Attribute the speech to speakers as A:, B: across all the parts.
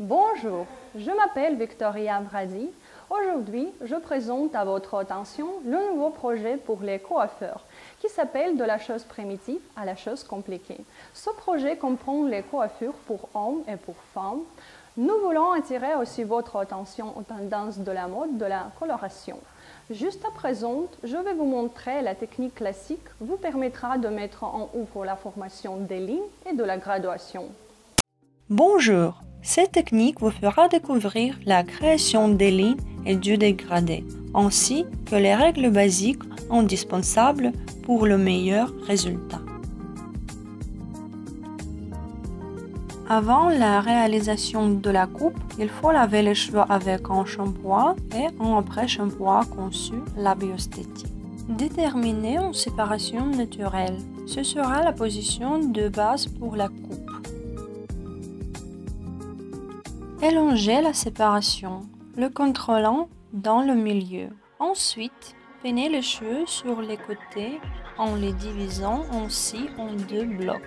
A: Bonjour, je m'appelle Victoria Vradi. Aujourd'hui, je présente à votre attention le nouveau projet pour les coiffeurs qui s'appelle De la chose primitive à la chose compliquée. Ce projet comprend les coiffures pour hommes et pour femmes. Nous voulons attirer aussi votre attention aux tendances de la mode de la coloration. Juste à présent, je vais vous montrer la technique classique qui vous permettra de mettre en œuvre la formation des lignes et de la graduation.
B: Bonjour, cette technique vous fera découvrir la création des lignes et du dégradé, ainsi que les règles basiques indispensables pour le meilleur résultat. Avant la réalisation de la coupe, il faut laver les cheveux avec un shampoing et un après-shampoing conçu la bioesthétique. Déterminer une séparation naturelle. Ce sera la position de base pour la coupe. Élonger la séparation, le contrôlant dans le milieu. Ensuite, peignez les cheveux sur les côtés en les divisant ainsi en deux blocs.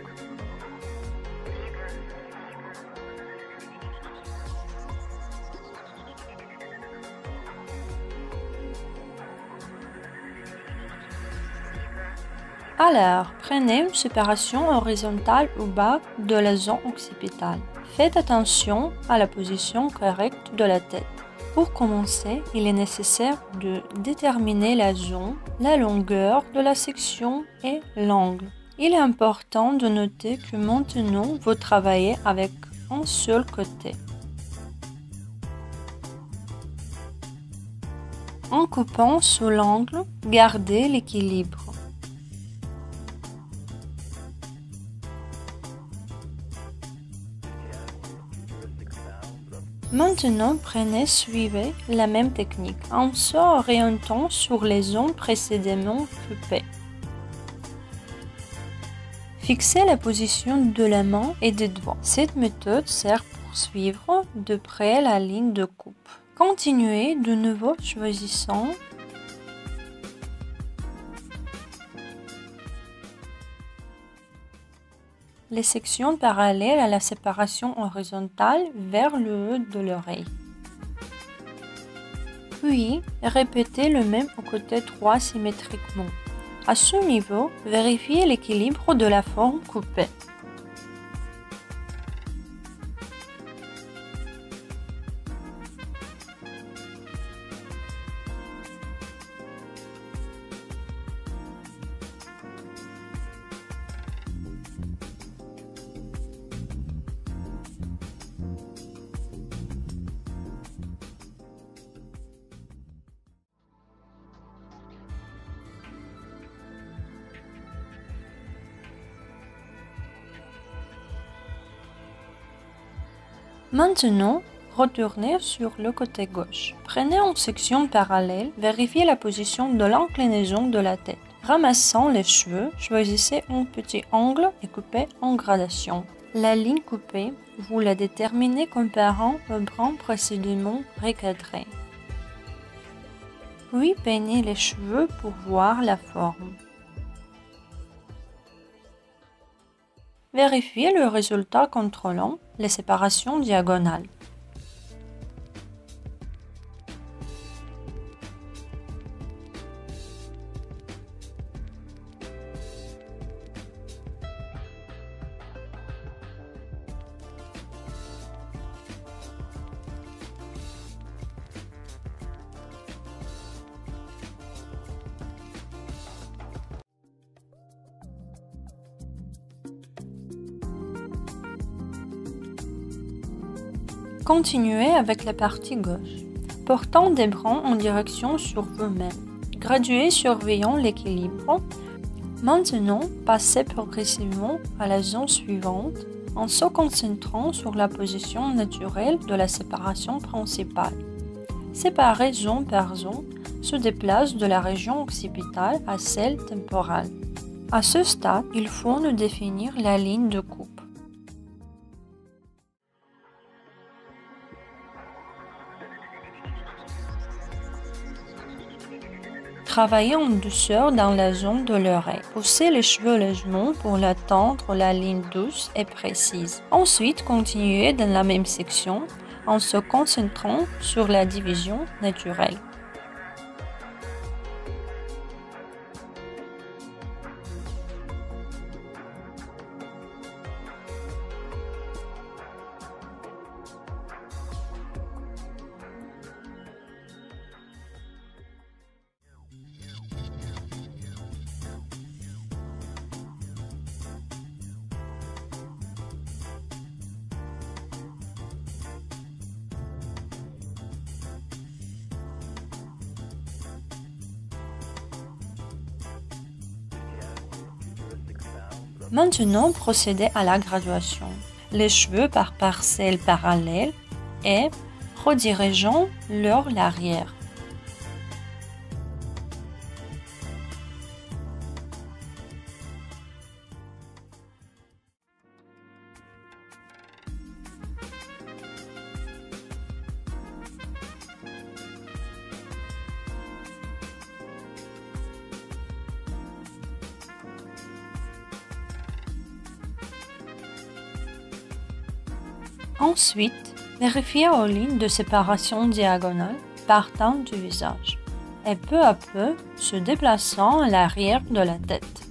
B: Alors, prenez une séparation horizontale au bas de la zone occipitale. Faites attention à la position correcte de la tête. Pour commencer, il est nécessaire de déterminer la zone, la longueur de la section et l'angle. Il est important de noter que maintenant, vous travaillez avec un seul côté. En coupant sous l'angle, gardez l'équilibre. Maintenant, suivez la même technique en s'orientant sur les zones précédemment coupées. Fixez la position de la main et des doigts. Cette méthode sert pour suivre de près la ligne de coupe. Continuez de nouveau choisissant les sections parallèles à la séparation horizontale vers le haut de l'oreille. Puis, répétez le même au côté droit symétriquement. À ce niveau, vérifiez l'équilibre de la forme coupée. Maintenant, retournez sur le côté gauche. Prenez une section parallèle, vérifiez la position de l'inclinaison de la tête. Ramassant les cheveux, choisissez un petit angle et coupez en gradation. La ligne coupée, vous la déterminez comparant au brin précédemment recadré. Puis peignez les cheveux pour voir la forme. Vérifiez le résultat contrôlant les séparations diagonales. Continuez avec la partie gauche, portant des brins en direction sur vous-même. Graduez surveillant l'équilibre. Maintenant, passez progressivement à la zone suivante en se concentrant sur la position naturelle de la séparation principale. Séparez zone par zone, se déplace de la région occipitale à celle temporale. À ce stade, il faut nous définir la ligne de coupe. Travaillez en douceur dans la zone de l'oreille. Poussez les cheveux légèrement pour atteindre la ligne douce et précise. Ensuite, continuez dans la même section. en se concentrant sur la division naturelle. Maintenant, procédez à la graduation. Les cheveux par parcelles parallèles et redirigeons leur l'arrière. Ensuite, vérifiez aux lignes de séparation diagonale partant du visage et peu à peu se déplaçant à l'arrière de la tête.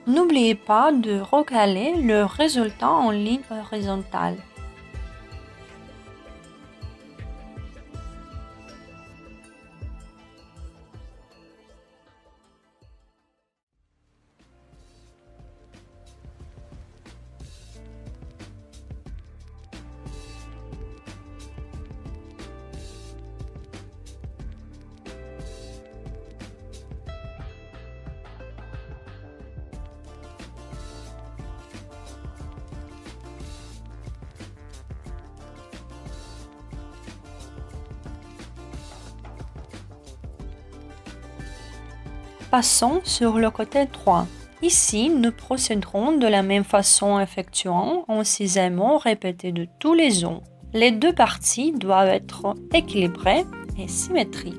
B: N'oubliez pas de recaler le résultat en ligne horizontale. Passons sur le côté droit. Ici, nous procéderons de la même façon, effectuant un cisaillement répété de tous les os. Les deux parties doivent être équilibrées et symétriques.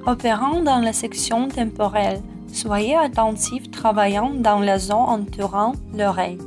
B: Opérant dans la section temporelle, soyez attentif travaillant dans la zone entourant l'oreille.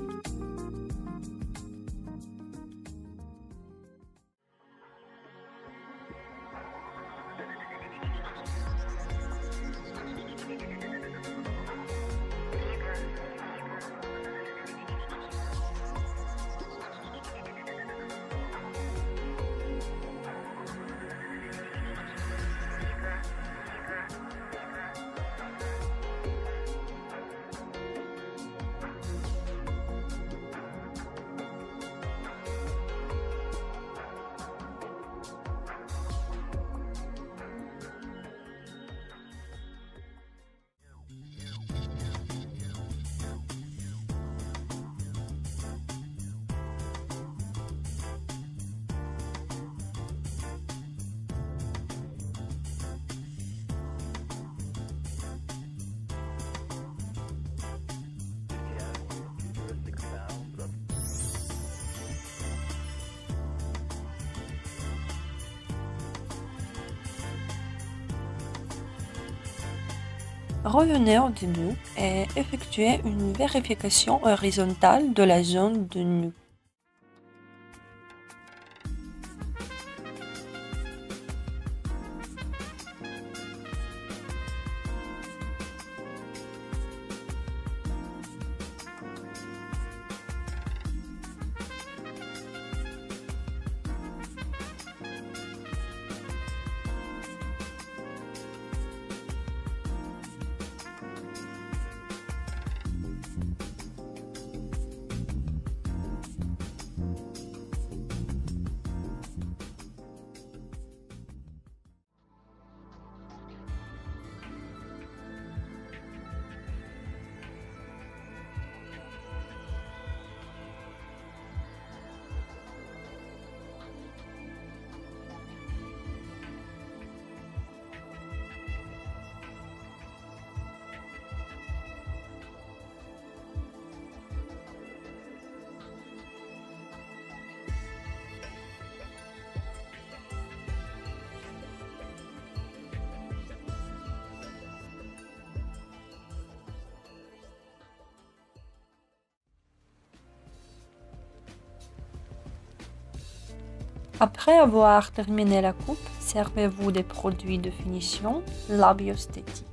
B: Revenez au début et effectuez une vérification horizontale de la zone de nuque. Après avoir terminé la coupe, servez-vous des produits de finition labiosthétique.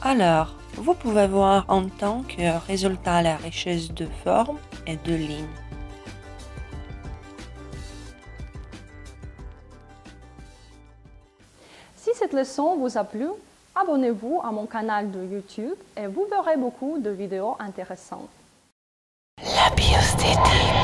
B: Alors, vous pouvez voir en tant que résultat la richesse de forme et de ligne.
A: Si cette leçon vous a plu, abonnez-vous à mon canal de YouTube et vous verrez beaucoup de vidéos intéressantes.
C: La biosthétique.